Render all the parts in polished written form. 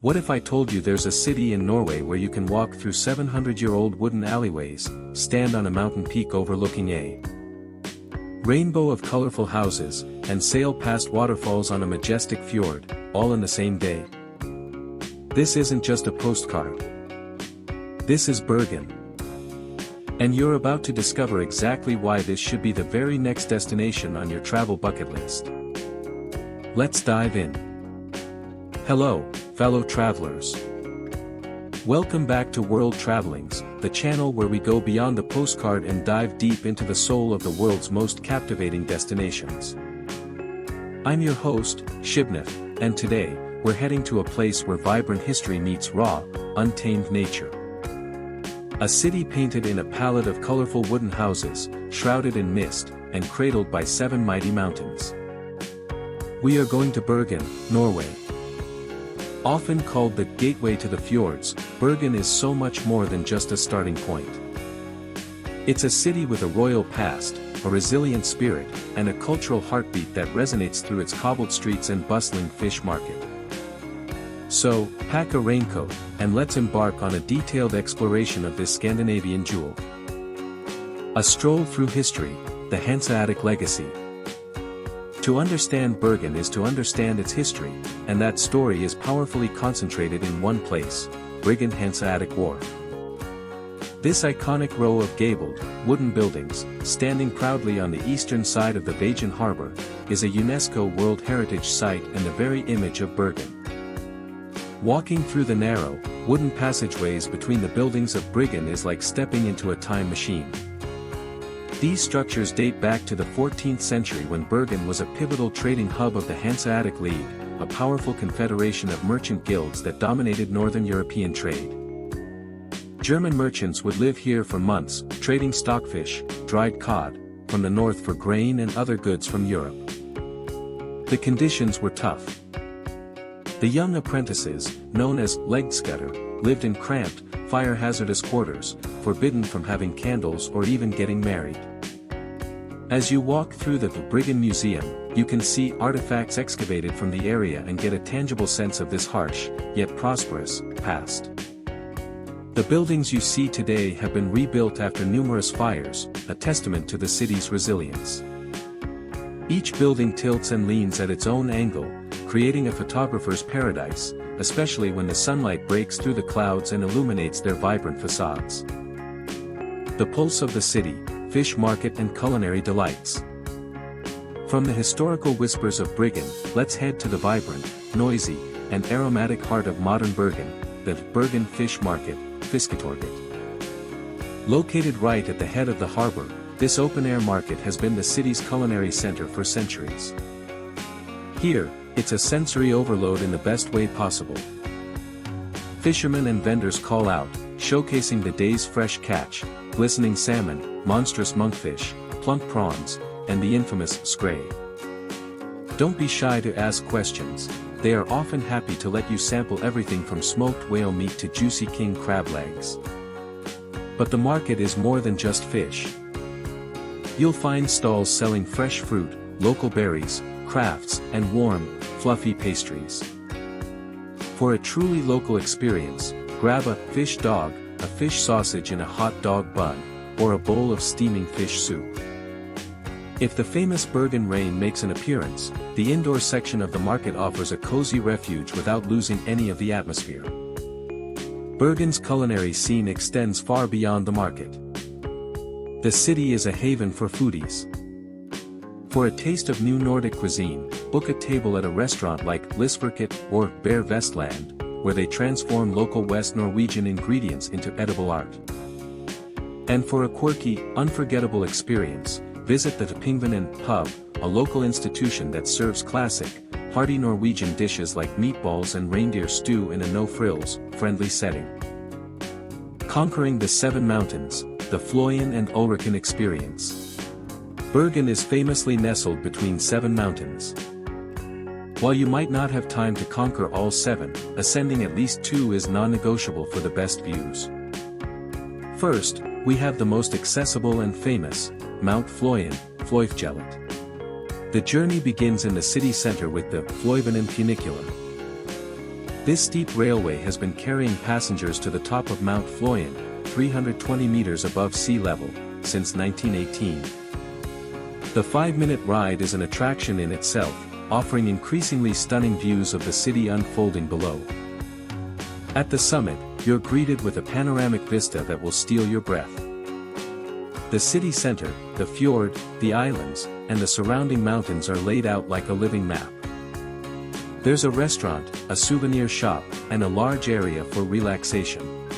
What if I told you there's a city in Norway where you can walk through 700-year-old wooden alleyways, stand on a mountain peak overlooking a rainbow of colorful houses, and sail past waterfalls on a majestic fjord, all in the same day? This isn't just a postcard. This is Bergen. And you're about to discover exactly why this should be the very next destination on your travel bucket list. Let's dive in. Hello, fellow travelers. Welcome back to World Travelings, the channel where we go beyond the postcard and dive deep into the soul of the world's most captivating destinations. I'm your host, Shibnif, and today, we're heading to a place where vibrant history meets raw, untamed nature. A city painted in a palette of colorful wooden houses, shrouded in mist, and cradled by 7 mighty mountains. We are going to Bergen, Norway. Often called the gateway to the fjords, Bergen is so much more than just a starting point. It's a city with a royal past, a resilient spirit, and a cultural heartbeat that resonates through its cobbled streets and bustling fish market. So, pack a raincoat, and let's embark on a detailed exploration of this Scandinavian jewel. A stroll through history, the Hanseatic legacy. To understand Bergen is to understand its history, and that story is powerfully concentrated in one place, Bryggen Hanseatic Wharf. This iconic row of gabled, wooden buildings, standing proudly on the eastern side of the Bajan Harbor, is a UNESCO World Heritage Site and the very image of Bergen. Walking through the narrow, wooden passageways between the buildings of Bryggen is like stepping into a time machine. These structures date back to the 14th century when Bergen was a pivotal trading hub of the Hanseatic League, a powerful confederation of merchant guilds that dominated northern European trade. German merchants would live here for months, trading stockfish, dried cod, from the north for grain and other goods from Europe. The conditions were tough. The young apprentices, known as legdskutter, lived in cramped, fire-hazardous quarters, forbidden from having candles or even getting married. As you walk through the Bryggen Museum, you can see artifacts excavated from the area and get a tangible sense of this harsh, yet prosperous, past. The buildings you see today have been rebuilt after numerous fires, a testament to the city's resilience. Each building tilts and leans at its own angle, creating a photographer's paradise, especially when the sunlight breaks through the clouds and illuminates their vibrant facades. The pulse of the city, fish market and culinary delights. From the historical whispers of Bryggen, let's head to the vibrant, noisy, and aromatic heart of modern Bergen, the Bergen Fish Market, Fisketorget. Located right at the head of the harbor, this open-air market has been the city's culinary center for centuries. Here, it's a sensory overload in the best way possible. Fishermen and vendors call out, showcasing the day's fresh catch, glistening salmon, monstrous monkfish, plump prawns, and the infamous skrei. Don't be shy to ask questions, they are often happy to let you sample everything from smoked whale meat to juicy king crab legs. But the market is more than just fish. You'll find stalls selling fresh fruit, local berries, crafts, and warm, fluffy pastries. For a truly local experience, grab a fish dog, a fish sausage in a hot dog bun, or a bowl of steaming fish soup. If the famous Bergen rain makes an appearance, the indoor section of the market offers a cozy refuge without losing any of the atmosphere. Bergen's culinary scene extends far beyond the market. The city is a haven for foodies. For a taste of new Nordic cuisine, book a table at a restaurant like Lisverket or Bear Vestland, where they transform local West Norwegian ingredients into edible art. And for a quirky, unforgettable experience, visit the Pingvinen Pub, a local institution that serves classic, hearty Norwegian dishes like meatballs and reindeer stew in a no-frills, friendly setting. Conquering the 7 mountains, the Fløyen and Ulriken experience. Bergen is famously nestled between 7 mountains. While you might not have time to conquer all 7, ascending at least 2 is non-negotiable for the best views. First, we have the most accessible and famous, Mount Fløyen, Fleifjellet. The journey begins in the city center with the Fløyvennen funicular. This steep railway has been carrying passengers to the top of Mount Floyen, 320 meters above sea level, since 1918. The 5-minute ride is an attraction in itself, offering increasingly stunning views of the city unfolding below. At the summit, you're greeted with a panoramic vista that will steal your breath. The city center, the fjord, the islands, and the surrounding mountains are laid out like a living map. There's a restaurant, a souvenir shop, and a large area for relaxation.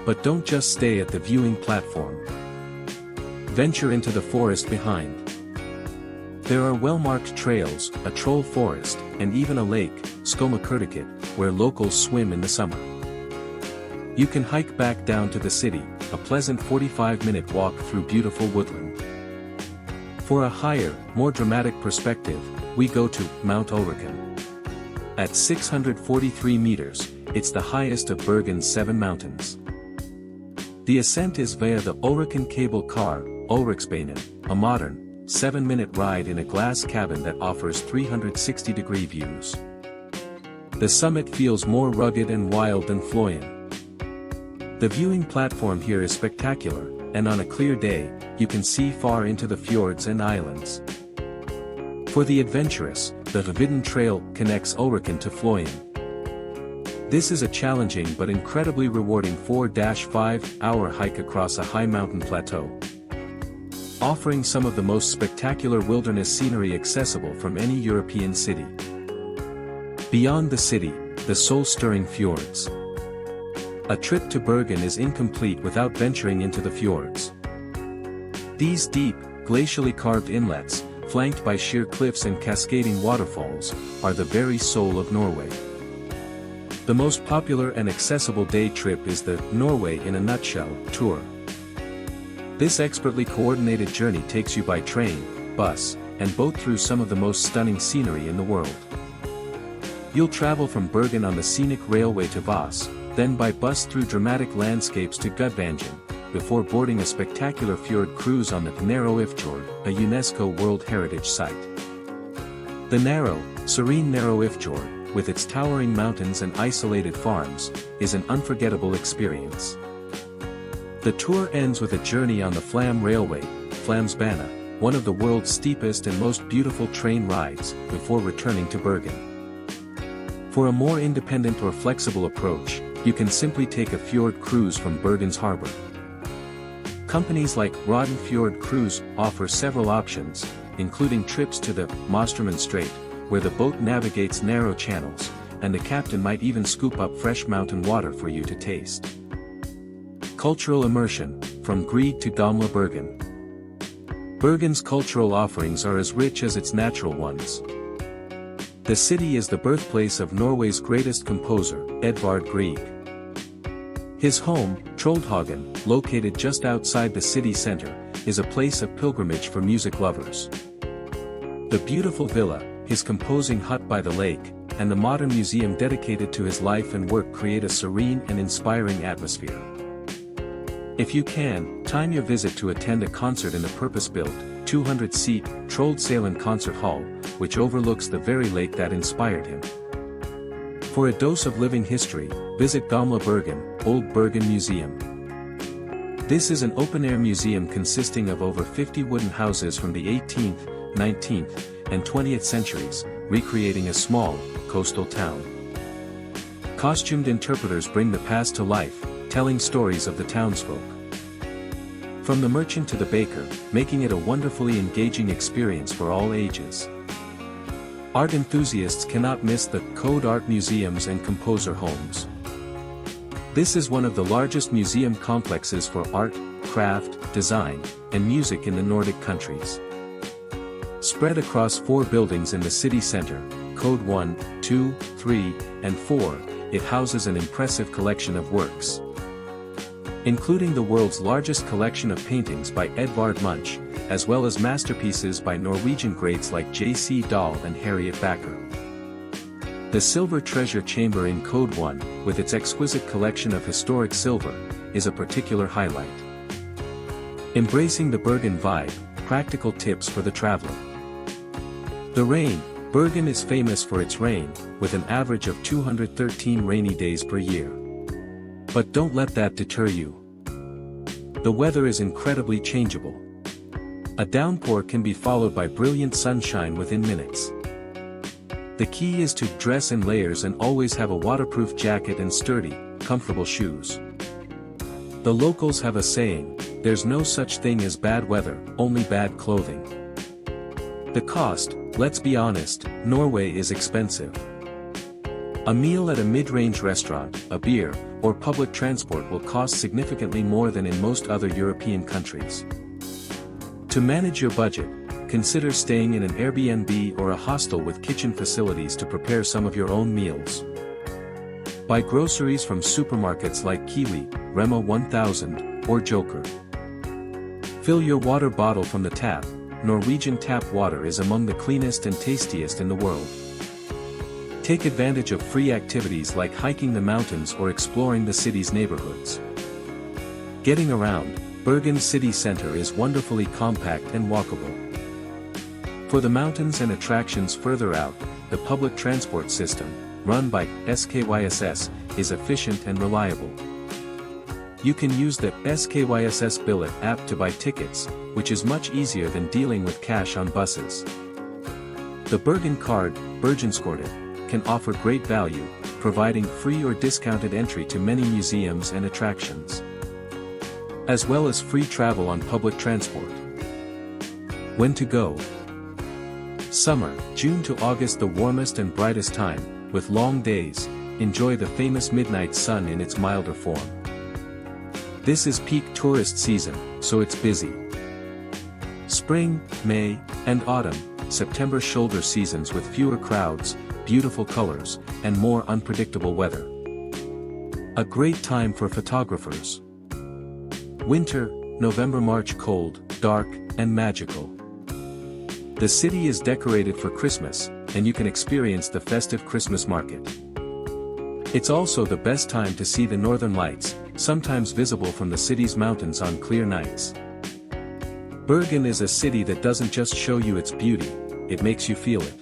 But don't just stay at the viewing platform. Venture into the forest behind. There are well-marked trails, a troll forest, and even a lake, Skomakirtikit, where locals swim in the summer. You can hike back down to the city, a pleasant 45-minute walk through beautiful woodland. For a higher, more dramatic perspective, we go to Mount Ulriken. At 643 meters, it's the highest of Bergen's 7 mountains. The ascent is via the Ulriken cable car, Ulriksbanen, a modern, 7-minute ride in a glass cabin that offers 360-degree views. The summit feels more rugged and wild than Floyen. The viewing platform here is spectacular, and on a clear day, you can see far into the fjords and islands. For the adventurous, the Hoviden Trail connects Ulriken to Floyen. This is a challenging but incredibly rewarding 4-5-hour hike across a high mountain plateau, offering some of the most spectacular wilderness scenery accessible from any European city. Beyond the city, the soul-stirring fjords. A trip to Bergen is incomplete without venturing into the fjords. These deep, glacially carved inlets, flanked by sheer cliffs and cascading waterfalls, are the very soul of Norway. The most popular and accessible day trip is the Norway in a Nutshell tour. This expertly coordinated journey takes you by train, bus, and boat through some of the most stunning scenery in the world. You'll travel from Bergen on the scenic railway to Voss, then by bus through dramatic landscapes to Gudvangen, before boarding a spectacular fjord cruise on the Nærøyfjord, a UNESCO World Heritage Site. The narrow, serene Nærøyfjord, with its towering mountains and isolated farms, is an unforgettable experience. The tour ends with a journey on the Flam Railway, Flamsbana, one of the world's steepest and most beautiful train rides, before returning to Bergen. For a more independent or flexible approach, you can simply take a fjord cruise from Bergen's harbor. Companies like Rodden Fjord Cruise offer several options, including trips to the Mosterman Strait, where the boat navigates narrow channels, and the captain might even scoop up fresh mountain water for you to taste. Cultural immersion, from Grieg to Gamla Bergen. Bergen's cultural offerings are as rich as its natural ones. The city is the birthplace of Norway's greatest composer, Edvard Grieg. His home, Troldhagen, located just outside the city center, is a place of pilgrimage for music lovers. The beautiful villa, his composing hut by the lake, and the modern museum dedicated to his life and work create a serene and inspiring atmosphere. If you can, time your visit to attend a concert in the purpose-built, 200-seat, Trollsalen Concert Hall, which overlooks the very lake that inspired him. For a dose of living history, visit Gamla Bergen, Old Bergen Museum. This is an open-air museum consisting of over 50 wooden houses from the 18th, 19th, and 20th centuries, recreating a small, coastal town. Costumed interpreters bring the past to life, telling stories of the townsfolk. From the merchant to the baker, making it a wonderfully engaging experience for all ages. Art enthusiasts cannot miss the Code Art Museums and Composer Homes. This is one of the largest museum complexes for art, craft, design, and music in the Nordic countries. Spread across 4 buildings in the city center, Code 1, 2, 3, and 4, it houses an impressive collection of works, including the world's largest collection of paintings by Edvard Munch, as well as masterpieces by Norwegian greats like J.C. Dahl and Harriet Backer. The Silver Treasure Chamber in Code 1, with its exquisite collection of historic silver, is a particular highlight. Embracing the Bergen vibe, practical tips for the traveler. The rain, Bergen is famous for its rain, with an average of 213 rainy days per year. But don't let that deter you. The weather is incredibly changeable. A downpour can be followed by brilliant sunshine within minutes. The key is to dress in layers and always have a waterproof jacket and sturdy, comfortable shoes. The locals have a saying, "There's no such thing as bad weather, only bad clothing." The cost, let's be honest, Norway is expensive. A meal at a mid-range restaurant, a beer, or public transport will cost significantly more than in most other European countries. To manage your budget, consider staying in an Airbnb or a hostel with kitchen facilities to prepare some of your own meals. Buy groceries from supermarkets like Kiwi, Rema 1000, or Joker. Fill your water bottle from the tap. Norwegian tap water is among the cleanest and tastiest in the world. Take advantage of free activities like hiking the mountains or exploring the city's neighborhoods. Getting around, Bergen city center is wonderfully compact and walkable. For the mountains and attractions further out, the public transport system, run by SKYSS, is efficient and reliable. You can use the SKYSS Billet app to buy tickets, which is much easier than dealing with cash on buses. The Bergen card, Bergenskortet, can offer great value, providing free or discounted entry to many museums and attractions, as well as free travel on public transport. When to go? Summer, June to August, the warmest and brightest time, with long days. Enjoy the famous midnight sun in its milder form. This is peak tourist season, so it's busy. Spring, May, and autumn, September shoulder seasons with fewer crowds, beautiful colors, and more unpredictable weather. A great time for photographers. Winter, November-March, cold, dark, and magical. The city is decorated for Christmas, and you can experience the festive Christmas market. It's also the best time to see the northern lights, sometimes visible from the city's mountains on clear nights. Bergen is a city that doesn't just show you its beauty, it makes you feel it.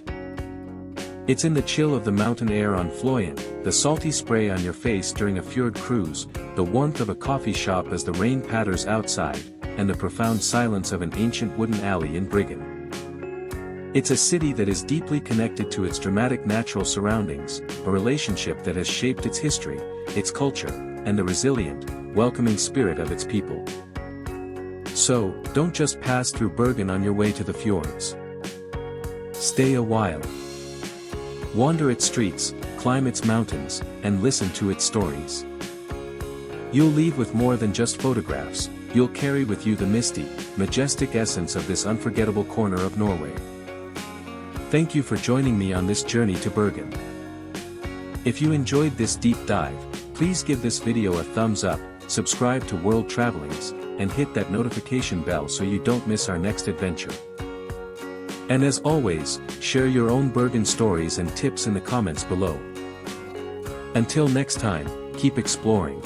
It's in the chill of the mountain air on Fløyen, the salty spray on your face during a fjord cruise, the warmth of a coffee shop as the rain patters outside, and the profound silence of an ancient wooden alley in Bryggen. It's a city that is deeply connected to its dramatic natural surroundings, a relationship that has shaped its history, its culture, and the resilient, welcoming spirit of its people. So, don't just pass through Bergen on your way to the fjords. Stay a while. Wander its streets, climb its mountains, and listen to its stories. You'll leave with more than just photographs, you'll carry with you the misty, majestic essence of this unforgettable corner of Norway. Thank you for joining me on this journey to Bergen. If you enjoyed this deep dive, please give this video a thumbs up, subscribe to World Travelings, and hit that notification bell so you don't miss our next adventure. And as always, share your own Bergen stories and tips in the comments below. Until next time, keep exploring.